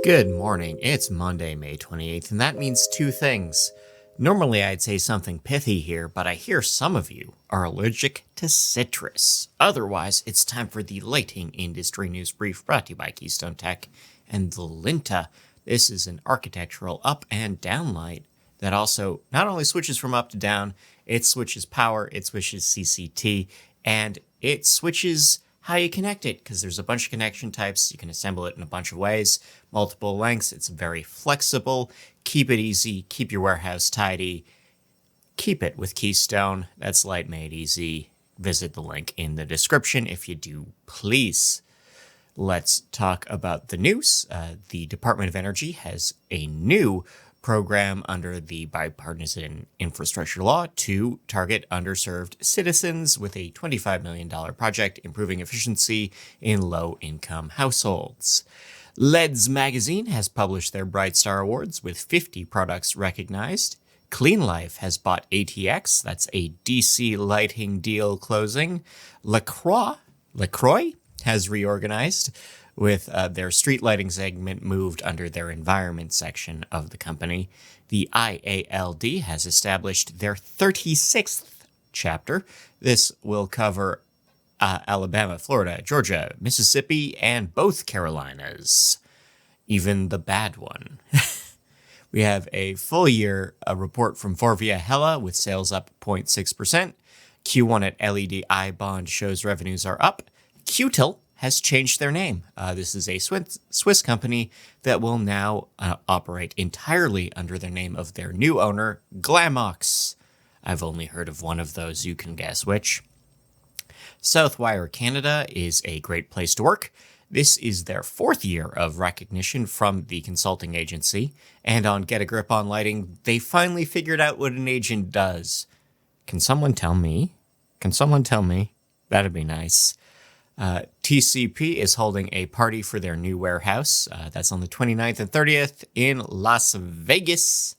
Good morning. It's Monday, May 28th, and that means two things. Normally, I'd say something pithy here, but I hear some of you are allergic to citrus. Otherwise, it's time for the lighting industry news brief brought to you by Keystone Tech and the Linta. This is an architectural up and down light that also not only switches from up to down, it switches power, it switches CCT, and it switches how you connect it, because there's a bunch of connection types. You can assemble it in a bunch of ways, multiple lengths. It's very flexible. Keep it easy. Keep your warehouse tidy. Keep it with Keystone. That's light made easy. Visit the link in the description if you do, please. Let's talk about the news. The Department of Energy has a new program under the Bipartisan Infrastructure Law to target underserved citizens with a $25 million project improving efficiency in low-income households. LEDs magazine has published their Bright Star Awards with 50 products recognized. Clean Life has bought ATX, that's a DC lighting deal closing. LaCroix has reorganized, with their street lighting segment moved under their environment section of the company. The IALD has established their 36th chapter. This will cover Alabama, Florida, Georgia, Mississippi, and both Carolinas. Even the bad one. We have a full year report from Forvia Hella with sales up 0.6%. Q1 at LED Bond shows revenues are up. Qtil has changed their name. This is a Swiss company that will now operate entirely under the name of their new owner, Glamox. I've only heard of one of those, you can guess which. Southwire Canada is a great place to work. This is their fourth year of recognition from the consulting agency, and on Get a Grip on Lighting, they finally figured out what an agent does. Can someone tell me? That'd be nice. TCP is holding a party for their new warehouse. That's on the 29th and 30th in Las Vegas.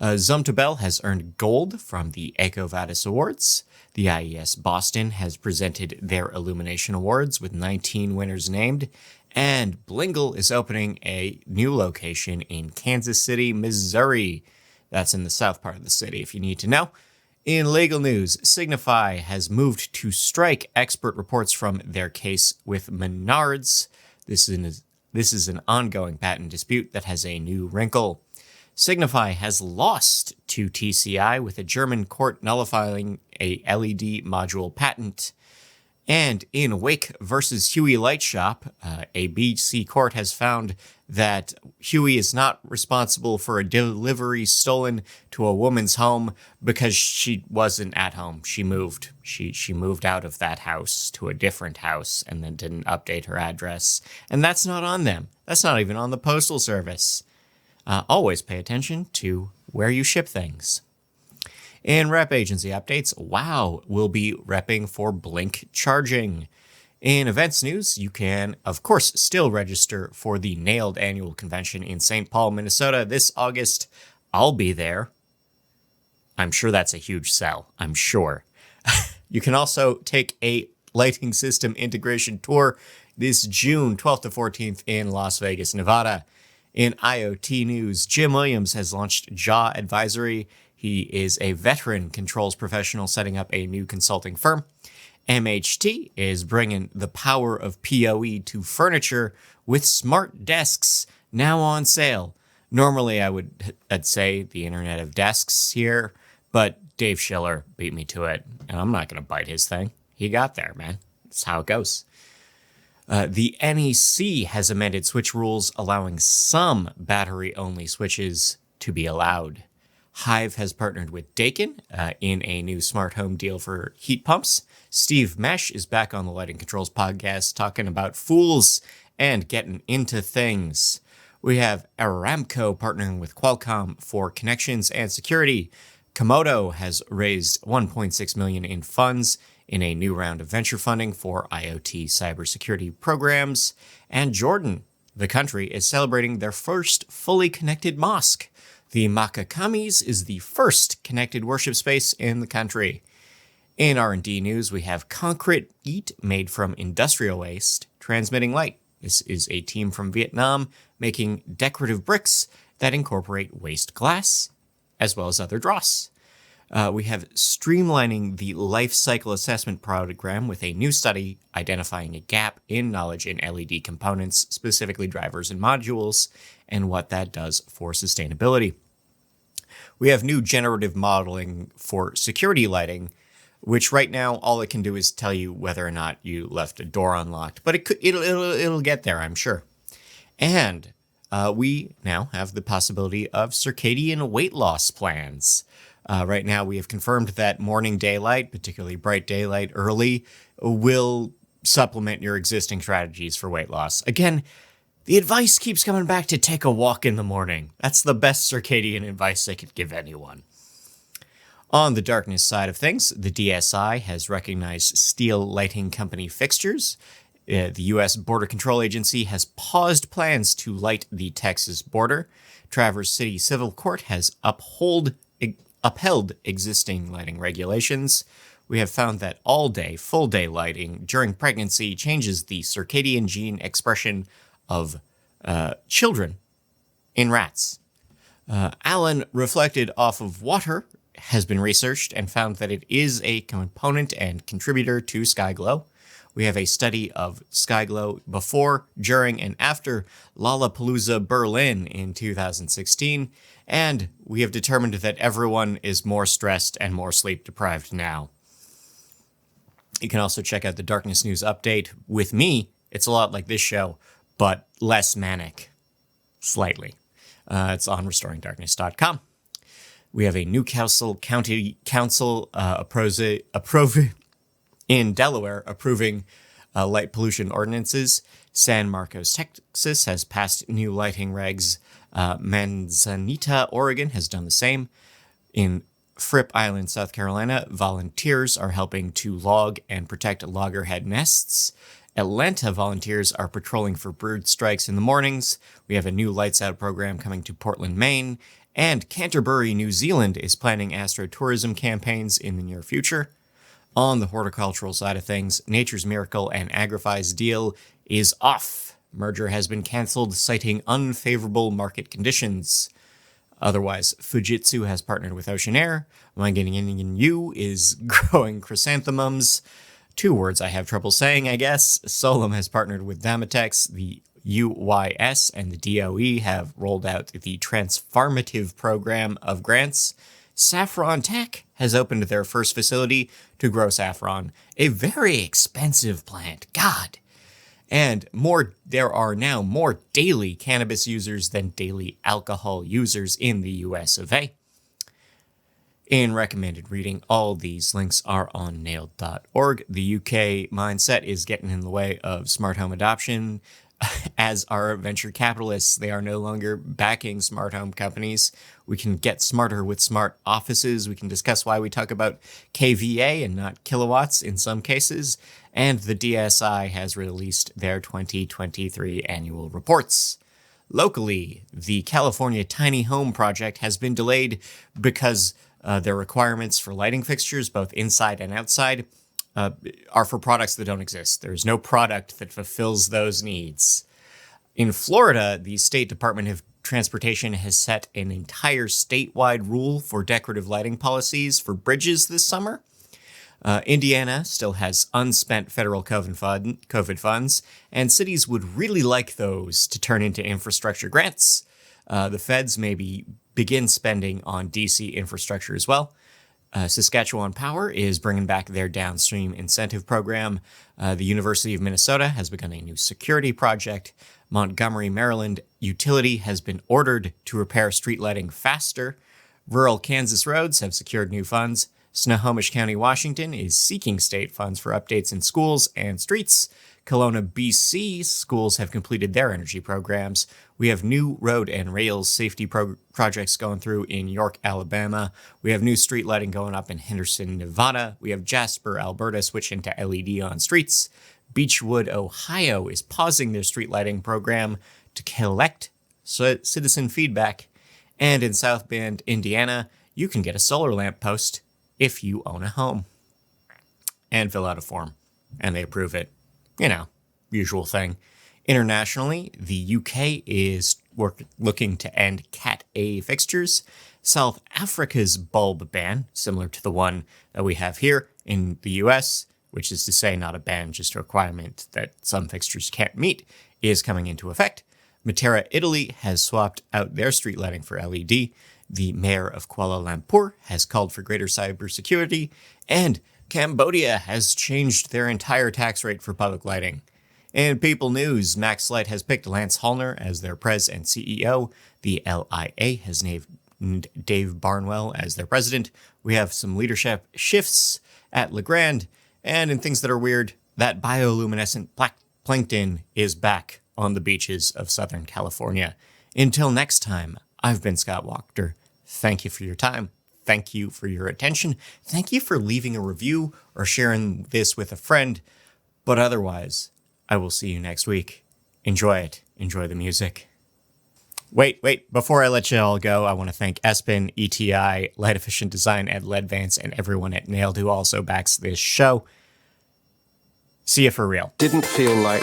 Zumtobel has earned gold from the EcoVadis Awards. The IES Boston has presented their Illumination Awards with 19 winners named. And Blingle is opening a new location in Kansas City, Missouri. That's in the south part of the city, if you need to know. In legal news, Signify has moved to strike expert reports from their case with Menards. This is an ongoing patent dispute that has a new wrinkle. Signify has lost to TCI with a German court nullifying a LED module patent. And in Wake versus Huey Light Shop, a BC court has found that Huey is not responsible for a delivery stolen to a woman's home because she wasn't at home. She moved. She moved out of that house to a different house and then didn't update her address. And that's not on them. That's not even on the Postal Service. Always pay attention to where you ship things. In rep agency updates, WOW will be repping for Blink Charging. In events news, you can, of course, still register for the Nailed Annual Convention in St. Paul, Minnesota this August. I'll be there. I'm sure that's a huge sell. I'm sure. You can also take a lighting system integration tour this June 12th to 14th in Las Vegas, Nevada. In IoT news, Jim Williams has launched Jaw Advisory. He is a veteran controls professional setting up a new consulting firm. MHT is bringing the power of PoE to furniture with smart desks now on sale. Normally, I'd say the Internet of Desks here, but Dave Schiller beat me to it, and I'm not going to bite his thing. He got there, man. That's how it goes. The NEC has amended switch rules, allowing some battery-only switches to be allowed. Hive has partnered with Daikin in a new smart home deal for heat pumps. Steve Mesh is back on the Lighting Controls podcast talking about fools and getting into things. We have Aramco partnering with Qualcomm for connections and security. Komodo has raised $1.6 million in funds in a new round of venture funding for IoT cybersecurity programs. And Jordan, the country, is celebrating their first fully connected mosque. The Makakamis is the first connected worship space in the country. In R&D news, we have concrete made from industrial waste transmitting light. This is a team from Vietnam making decorative bricks that incorporate waste glass, as well as other dross. We have streamlining the life cycle assessment program with a new study identifying a gap in knowledge in LED components, specifically drivers and modules, and what that does for sustainability. We have new generative modeling for security lighting, which right now all it can do is tell you whether or not you left a door unlocked, but it'll get there, I'm sure. And we now have the possibility of circadian weight loss plans. Right now, we have confirmed that morning daylight, particularly bright daylight early, will supplement your existing strategies for weight loss. Again, the advice keeps coming back to take a walk in the morning. That's the best circadian advice I could give anyone. On the darkness side of things, the DSI has recognized steel lighting company fixtures. The U.S. Border Control Agency has paused plans to light the Texas border. Traverse City Civil Court has upheld existing lighting regulations. We have found that all-day, full-day lighting during pregnancy changes the circadian gene expression of children in rats. Allen reflected off of water has been researched and found that it is a component and contributor to sky glow. We have a study of sky glow before, during, and after Lollapalooza Berlin in 2016, and we have determined that everyone is more stressed and more sleep-deprived now. You can also check out the Darkness News Update with me. It's a lot like this show, but less manic. Slightly. It's on restoringdarkness.com. We have a Newcastle County Council in Delaware approving light pollution ordinances. San Marcos, Texas has passed new lighting regs. Manzanita, Oregon has done the same. In Fripp Island, South Carolina, volunteers are helping to log and protect loggerhead nests. Atlanta volunteers are patrolling for bird strikes in the mornings. We have a new Lights Out program coming to Portland, Maine. And Canterbury, New Zealand is planning astrotourism campaigns in the near future. On the horticultural side of things, Nature's Miracle and Agrify's deal is off. Merger has been canceled, citing unfavorable market conditions. Otherwise, Fujitsu has partnered with Ocean Air. Wanganyu is growing chrysanthemums. Two words I have trouble saying, I guess. Solum has partnered with Damatex. The UYS and the DOE have rolled out the Transformative Program of grants. Saffron Tech has opened their first facility to grow saffron, a very expensive plant. God. And there are now more daily cannabis users than daily alcohol users in the US of A. In recommended reading, all these links are on nailed.org. The UK mindset is getting in the way of smart home adoption. As are venture capitalists, they are no longer backing smart home companies. We can get smarter with smart offices. We can discuss why we talk about KVA and not kilowatts in some cases. And the DSI has released their 2023 annual reports. Locally, the California Tiny Home Project has been delayed because their requirements for lighting fixtures, both inside and outside, are for products that don't exist. There's no product that fulfills those needs. In Florida, the State Department of Transportation has set an entire statewide rule for decorative lighting policies for bridges this summer. Indiana still has unspent federal COVID funds, and cities would really like those to turn into infrastructure grants. The feds maybe begin spending on DC infrastructure as well. Saskatchewan Power is bringing back their downstream incentive program. The University of Minnesota has begun a new security project. Montgomery, Maryland Utility has been ordered to repair street lighting faster. Rural Kansas roads have secured new funds. Snohomish County, Washington is seeking state funds for updates in schools and streets. Kelowna, BC schools have completed their energy programs. We have new road and rail safety projects going through in York, Alabama. We have new street lighting going up in Henderson, Nevada. We have Jasper, Alberta switching to LED on streets. Beechwood, Ohio is pausing their street lighting program to collect citizen feedback. And in South Bend, Indiana, you can get a solar lamp post if you own a home and fill out a form and they approve it. You know, usual thing. Internationally, the UK is looking to end Cat A fixtures. South Africa's bulb ban, similar to the one that we have here in the US, which is to say not a ban, just a requirement that some fixtures can't meet, is coming into effect. Matera, Italy has swapped out their street lighting for LED. The mayor of Kuala Lumpur has called for greater cybersecurity, and Cambodia has changed their entire tax rate for public lighting. In People News, Max Light has picked Lance Hallner as their pres and CEO. The LIA has named Dave Barnwell as their president. We have some leadership shifts at Legrand, and in things that are weird, that bioluminescent black plankton is back on the beaches of Southern California. Until next time, I've been Scott Wachter. Thank you for your time. Thank you for your attention. Thank you for leaving a review or sharing this with a friend. But otherwise, I will see you next week. Enjoy it. Enjoy the music. Wait. Before I let you all go, I want to thank Espen, ETI, Light Efficient Design, Ed Ledvance, and everyone at Nailed who also backs this show. See you for real. Didn't feel like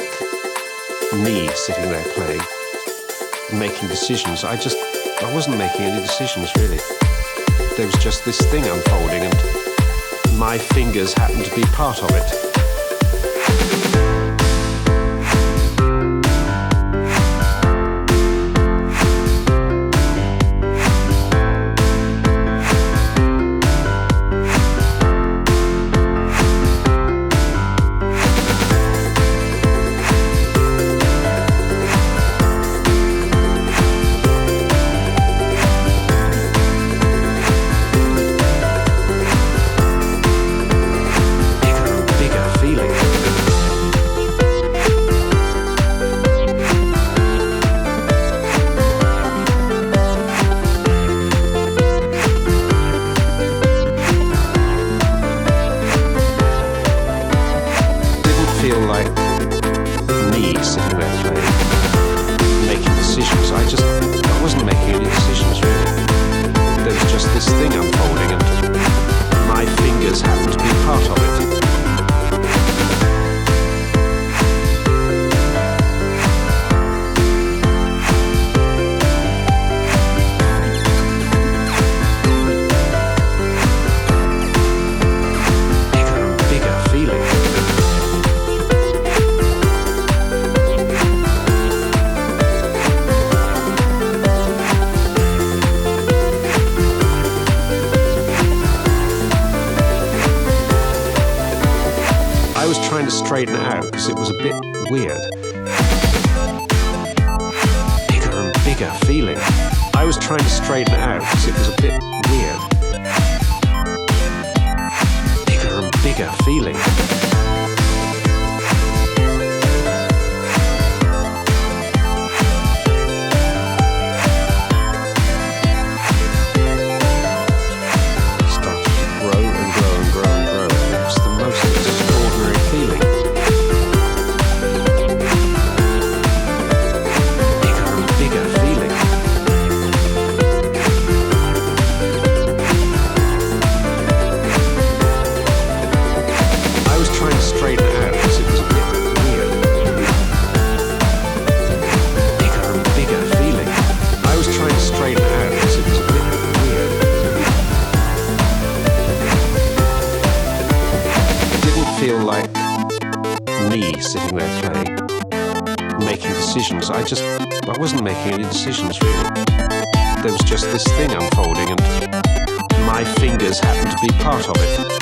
me sitting there playing, making decisions. I wasn't making any decisions, really. There was just this thing unfolding, and my fingers happened to be part of it. Straighten it out because it was a bit weird. Bigger and bigger feeling. I was trying to straighten it out because it was a bit weird. Bigger and bigger feeling. Started to grow and grow and grow and grow. It was the most extraordinary feeling. Feel like me sitting there playing, making decisions. I wasn't making any decisions, really. There was just this thing unfolding, and my fingers happened to be part of it.